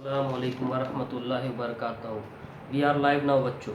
अस्सलामुअलैकुम वरहमतुल्लाहि वबरकातुहू। We are live now बच्चों।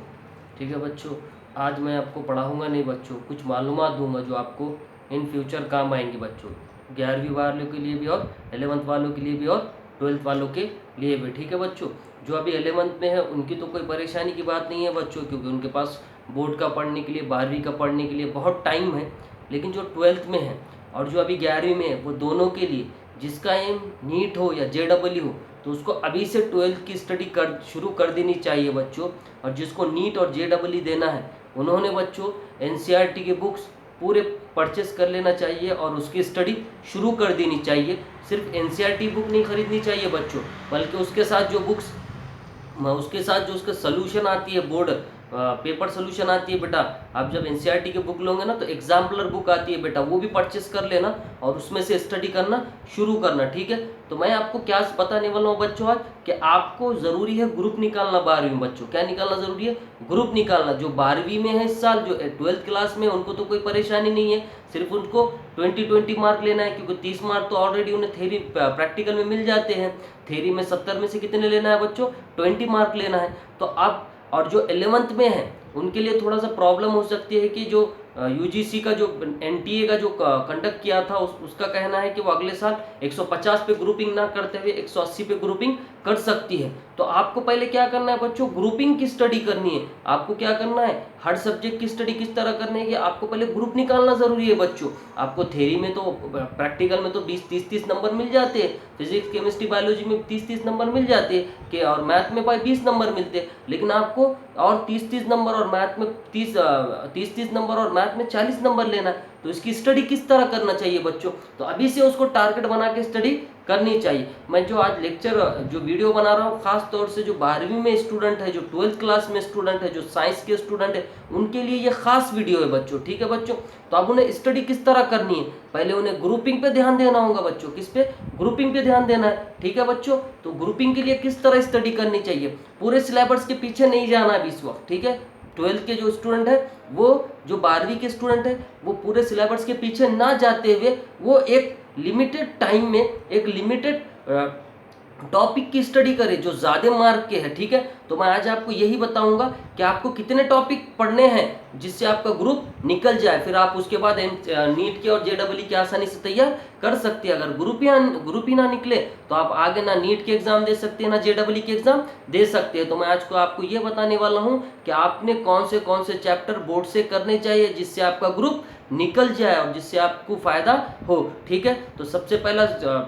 ठीक है बच्चों, आज मैं आपको पढ़ाऊँगा नहीं बच्चों, कुछ मालूमात दूंगा जो आपको इन फ्यूचर काम आएंगे बच्चों, 11वीं वालों के लिए भी और 11th वालों के लिए भी और 12th वालों के लिए भी। ठीक है बच्चों, जो अभी 11th में है उनकी तो कोई परेशानी की बात नहीं है बच्चों, क्योंकि उनके पास बोर्ड का पढ़ने के लिए, 12वीं का पढ़ने के लिए बहुत टाइम है। लेकिन जो 12th में है और जो अभी 11वीं में है, वो दोनों के लिए, जिसका एम नीट हो या JEE हो, तो उसको अभी से 12th की स्टडी शुरू कर देनी चाहिए बच्चों। और जिसको नीट और JEE देना है, उन्होंने बच्चों NCERT के बुक्स पूरे परचेस कर लेना चाहिए और उसकी स्टडी शुरू कर देनी चाहिए। सिर्फ NCERT बुक नहीं खरीदनी चाहिए बच्चों, बल्कि उसके साथ जो उसका सोल्यूशन आती है, बोर्ड पेपर सोल्यूशन आती है बेटा। आप जब NCERT की बुक लोगे ना, तो एग्जाम्पलर बुक आती है बेटा, वो भी परचेस कर लेना और उसमें से स्टडी करना शुरू करना। ठीक है, तो मैं आपको क्या बताने वाला हूँ बच्चों आज, कि आपको ज़रूरी है ग्रुप निकालना 12वीं में बच्चों। क्या निकालना ज़रूरी है? ग्रुप निकालना। जो 12वीं में है इस साल, जो 12th क्लास में, उनको तो कोई परेशानी नहीं है, सिर्फ उनको 20 मार्क लेना है, क्योंकि 30 मार्क तो ऑलरेडी उन्हें थेरी प्रैक्टिकल में मिल जाते हैं। थेरी में 70 में से कितने लेना है बच्चों? 20 मार्क लेना है। तो अब और जो 11th में है उनके लिए थोड़ा सा प्रॉब्लम हो सकती है, कि जो UGC का जो NTA का जो कंडक्ट किया था, उसका कहना है कि वो अगले साल 150 पे ग्रुपिंग ना करते हुए 180 पे ग्रुपिंग कर सकती है। तो आपको पहले क्या करना है बच्चों? ग्रुपिंग की स्टडी करनी है। आपको क्या करना है? हर सब्जेक्ट की स्टडी किस तरह करनी है कि आपको पहले ग्रुप निकालना ज़रूरी है बच्चों। आपको थ्योरी में तो, प्रैक्टिकल में तो 20-30 नंबर मिल जाते हैं, फिजिक्स केमिस्ट्री बायोलॉजी में 30 नंबर मिल जाते हैं, कि और मैथ में 20 नंबर मिलते हैं। लेकिन आपको और 30 नंबर और मैथ में 30 नंबर और मैथ में 40 नंबर लेना है। तो इसकी स्टडी किस तरह करना चाहिए बच्चों? तो अभी से उसको टारगेट बना के स्टडी करनी चाहिए। मैं जो आज लेक्चर, जो वीडियो बना रहा हूँ, खास तौर से जो 12वीं में स्टूडेंट है, जो 12th क्लास में स्टूडेंट है, जो साइंस के स्टूडेंट है, उनके लिए ये खास वीडियो है बच्चों। ठीक है बच्चों, तो अब उन्हें स्टडी किस तरह करनी है, पहले उन्हें ग्रुपिंग पे ध्यान देना होगा बच्चों। किस पे? ग्रुपिंग पे ध्यान देना है। ठीक है बच्चों, तो ग्रुपिंग के लिए किस तरह स्टडी करनी चाहिए? पूरे सिलेबस के पीछे नहीं जाना है इस वक्त। ठीक है, 12th के जो स्टूडेंट है, वो जो 12वीं के स्टूडेंट है, वो पूरे सिलेबस के पीछे ना जाते हुए वो एक लिमिटेड टाइम में एक लिमिटेड टॉपिक की स्टडी करें जो ज़्यादा मार्क के हैं। ठीक है, तो मैं आज आपको यही बताऊंगा कि आपको कितने टॉपिक पढ़ने हैं जिससे आपका ग्रुप निकल जाए, फिर आप उसके बाद नीट के और JEE की आसानी से तैयार कर सकते हैं। अगर ग्रुप ही ना निकले तो आप आगे ना नीट के एग्जाम दे सकते हैं, ना JEE के एग्जाम दे सकते हैं। तो मैं आज को आपको ये बताने वाला हूँ कि आपने कौन से चैप्टर बोर्ड से करने चाहिए जिससे आपका ग्रुप निकल जाए और जिससे आपको फायदा हो। ठीक है, तो सबसे पहला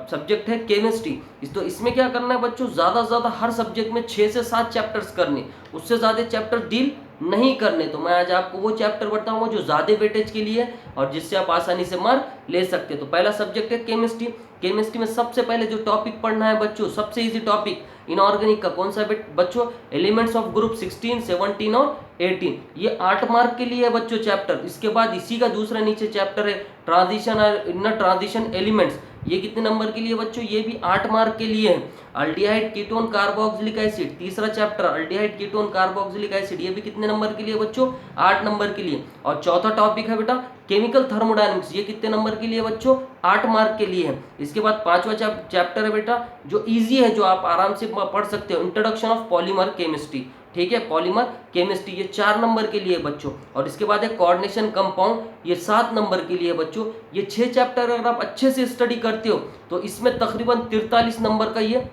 सब्जेक्ट है केमिस्ट्री। तो इसमें क्या करना है बच्चों? ज़्यादा से ज़्यादा हर सब्जेक्ट में 6 से 7 चैप्टर्स करने, उससे ज़्यादा चैप्टर डील नहीं करने। तो मैं आज आपको वो चैप्टर बताऊंगा जो ज़्यादा वेटेज के लिए है और जिससे आप आसानी से मार्क ले सकते हैं। तो पहला सब्जेक्ट है केमिस्ट्री। केमिस्ट्री में सबसे पहले जो टॉपिक पढ़ना है बच्चों, सबसे इजी टॉपिक इनऑर्गेनिक का कौन सा बच्चों? एलिमेंट्स ऑफ ग्रुप 16, 17 और 18। ये 8 मार्क के लिए है बच्चों चैप्टर। इसके बाद इसी का दूसरा नीचे चैप्टर है ट्रांजिशन और इनर ट्रांजिशन एलिमेंट्स। ये कितने नंबर के लिए बच्चों? ये भी 8 मार्क के लिए है। अल्डिहाइड कीटोन कार्बोक्सिलिक एसिड, तीसरा chapter aldehyde ketone carboxylic acid, ये भी कितने नंबर के लिए बच्चों? 8 नंबर के लिए। और चौथा टॉपिक है बेटा केमिकल थर्मोडायनेमिक्स। ये कितने नंबर के लिए बच्चों? 8 मार्क के लिए है। इसके बाद पांचवा चैप्टर है बेटा जो इजी है, जो आप आराम से पढ़ सकते हो, इंट्रोडक्शन ऑफ पॉलीमर केमिस्ट्री। ठीक है, पॉलीमर केमिस्ट्री, ये 4 नंबर के लिए बच्चों। और इसके बाद है कोऑर्डिनेशन कंपाउंड, ये 7 नंबर के लिए बच्चों। ये 6 चैप्टर अगर आप अच्छे से स्टडी करते हो तो इसमें तकरीबन 43 नंबर का ये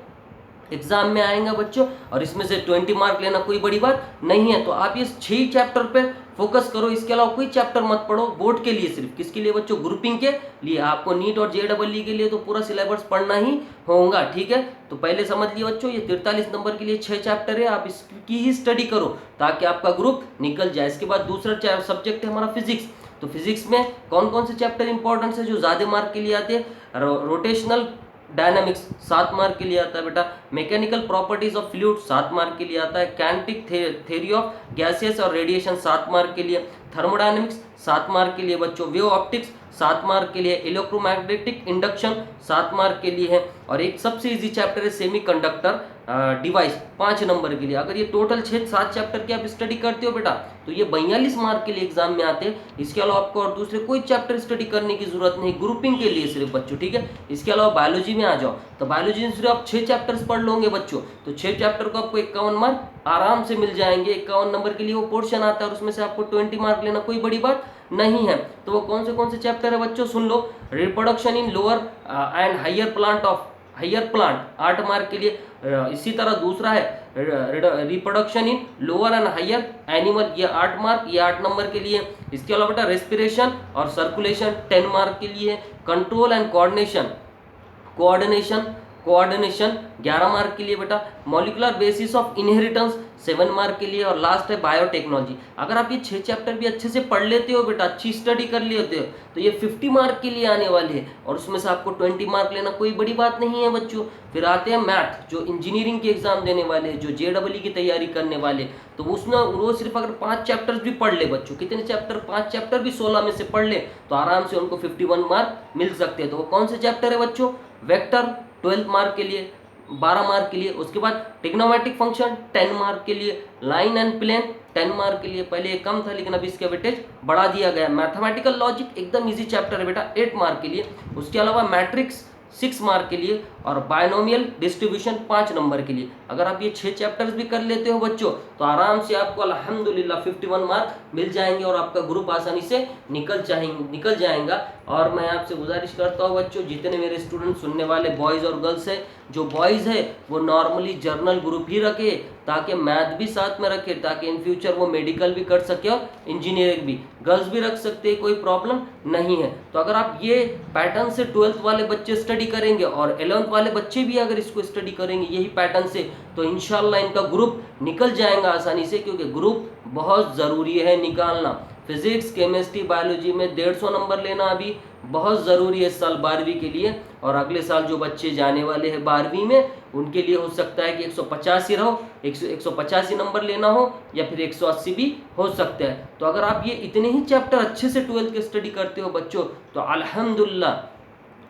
एग्जाम में आएगा बच्चों, और इसमें से 20 मार्क लेना कोई बड़ी बात नहीं है। तो आप ये 6 चैप्टर पे फोकस करो, इसके अलावा कोई चैप्टर मत पढ़ो बोर्ड के लिए। सिर्फ किसके लिए बच्चों? ग्रुपिंग के लिए। आपको नीट और JEE के लिए तो पूरा सिलेबस पढ़ना ही होगा। ठीक है, तो पहले समझ लिए बच्चों, ये 43 नंबर के लिए 6 चैप्टर है, आप इसकी ही स्टडी करो ताकि आपका ग्रुप निकल जाए। इसके बाद दूसरा सब्जेक्ट है हमारा फिजिक्स। तो फिजिक्स में कौन से चैप्टर इंपॉर्टेंट है जो ज़्यादा मार्क के लिए आते हैं? रोटेशनल डायनामिक्स 7 मार्क के लिए आता है बेटा। Mechanical properties of fluid 7 mark के लिए आता है। काइनेटिक थ्योरी ऑफ गैसेस और रेडिएशन 7 मार्क के लिए। थर्मोडायनामिक्स 7 मार्क के लिए बच्चों। वेव ऑप्टिक्स 7 मार्क के लिए, इलेक्ट्रोमैग्नेटिक इंडक्शन 7 मार्क के लिए है, और एक सबसे इजी चैप्टर है सेमीकंडक्टर डिवाइस 5 नंबर के लिए। अगर ये टोटल 6-7 चैप्टर की आप स्टडी करते हो बेटा तो ये 42 मार्क के लिए एग्जाम में आते हैं। इसके अलावा आपको और दूसरे कोई चैप्टर स्टडी करने की जरूरत नहीं, ग्रुपिंग के लिए सिर्फ बच्चों, ठीक है। इसके अलावा बायोलॉजी में आ जाओ तो बायोलॉजी में सिर्फ आप 6 चैप्टर्स पढ़ लोगे बच्चों, तो 6 चैप्टर को आपको 51 मार्क आराम से मिल जाएंगे। 51 नंबर के लिए वो पोर्शन आता है और उसमें से आपको 20 मार्क लेना कोई बड़ी बात नहीं है। तो वो कौन से चैप्टर है बच्चों, सुन लो। Reproduction in lower and higher plant 8 mark के लिए। इसी तरह दूसरा है reproduction in lower and higher animal, ये 8 मार्क, ये 8 नंबर के लिए। इसके अलावा बेटा रेस्पिरेशन और सर्कुलेशन 10 मार्क के लिए। कंट्रोल एंड कोऑर्डिनेशन 11 मार्क के लिए बेटा। Molecular basis of inheritance 7 mark के लिए। और लास्ट है बायोटेक्नोलॉजी। अगर आप ये 6 चैप्टर भी अच्छे से पढ़ लेते हो बेटा, अच्छी स्टडी कर लेते हो, तो ये 50 मार्क के लिए आने वाले हैं और उसमें से आपको 20 मार्क लेना कोई बड़ी बात नहीं है बच्चों। फिर आते हैं मैथ, जो इंजीनियरिंग के एग्जाम देने वाले, जो JEE की तैयारी करने वाले, तो उसमें वो सिर्फ अगर 5 चैप्टर्स भी पढ़ ले बच्चों, कितने चैप्टर, 5 चैप्टर भी 16 में से पढ़ ले तो आराम से उनको 51 मार्क मिल सकते हैं। तो वो कौन से चैप्टर है बच्चों, वेक्टर 12 मार्क के लिए, 12 मार्क के लिए। उसके बाद ट्रिग्नोमेट्रिक फंक्शन 10 मार्क के लिए। लाइन एंड प्लेन 10 मार्क के लिए। पहले ये कम था लेकिन अभी इसका वेटेज बढ़ा दिया गया। मैथमेटिकल लॉजिक एकदम इजी चैप्टर है बेटा, 8 मार्क के लिए। उसके अलावा मैट्रिक्स 6 मार्क के लिए और बायनोमियल डिस्ट्रीब्यूशन 5 नंबर के लिए। अगर आप ये 6 चैप्टर्स भी कर लेते हो बच्चों तो आराम से आपको अल्हम्दुलिल्लाह 51 मार्क मिल जाएंगे और आपका ग्रुप आसानी से निकल जाएगा। और मैं आपसे गुजारिश करता हूँ बच्चों, जितने मेरे स्टूडेंट सुनने वाले बॉयज़ और गर्ल्स हैं, जो बॉयज़ है वो नॉर्मली जर्नल ग्रुप ही रखे ताकि मैथ भी साथ में रखे, ताकि इन फ्यूचर वो मेडिकल भी कर सके और इंजीनियरिंग भी। गर्ल्स भी रख सकते हैं, कोई प्रॉब्लम नहीं है। तो अगर आप ये पैटर्न से 12th वाले बच्चे स्टडी करेंगे और 11th वाले बच्चे भी अगर इसको स्टडी करेंगे यही पैटर्न से, तो इंशाल्लाह इनका ग्रुप निकल जाएगा आसानी से, क्योंकि ग्रुप बहुत ज़रूरी है निकालना। फिजिक्स, केमिस्ट्री, बायोलॉजी में 150 नंबर लेना अभी बहुत ज़रूरी है इस साल 12वीं के लिए। और अगले साल जो बच्चे जाने वाले हैं 12वीं में उनके लिए हो सकता है कि 150 ही रहो, 185 नंबर लेना हो या फिर 180 भी हो सकता है। तो अगर आप ये इतने ही चैप्टर अच्छे से 12th के स्टडी करते हो बच्चों तो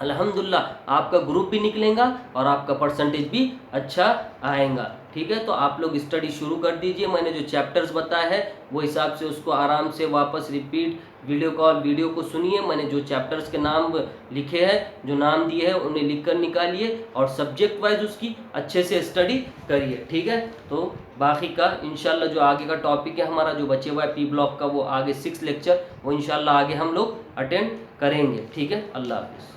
अल्हम्दुलिल्लाह आपका ग्रुप भी निकलेगा और आपका परसेंटेज भी अच्छा आएगा। ठीक है, तो आप लोग स्टडी शुरू कर दीजिए। मैंने जो चैप्टर्स बताया है वो हिसाब से उसको आराम से वापस रिपीट वीडियो को सुनिए। मैंने जो चैप्टर्स के नाम लिखे हैं, जो नाम दिए हैं, उन्हें लिख कर निकालिए और सब्जेक्ट वाइज उसकी अच्छे से स्टडी करिए। ठीक है, तो बाकी का इंशाल्लाह जो आगे का टॉपिक है हमारा जो बचे हुआ है P ब्लॉक का, वो आगे 6 लेक्चर वो इंशाल्लाह आगे हम लोग अटेंड करेंगे। ठीक है, अल्लाह हाफिज़।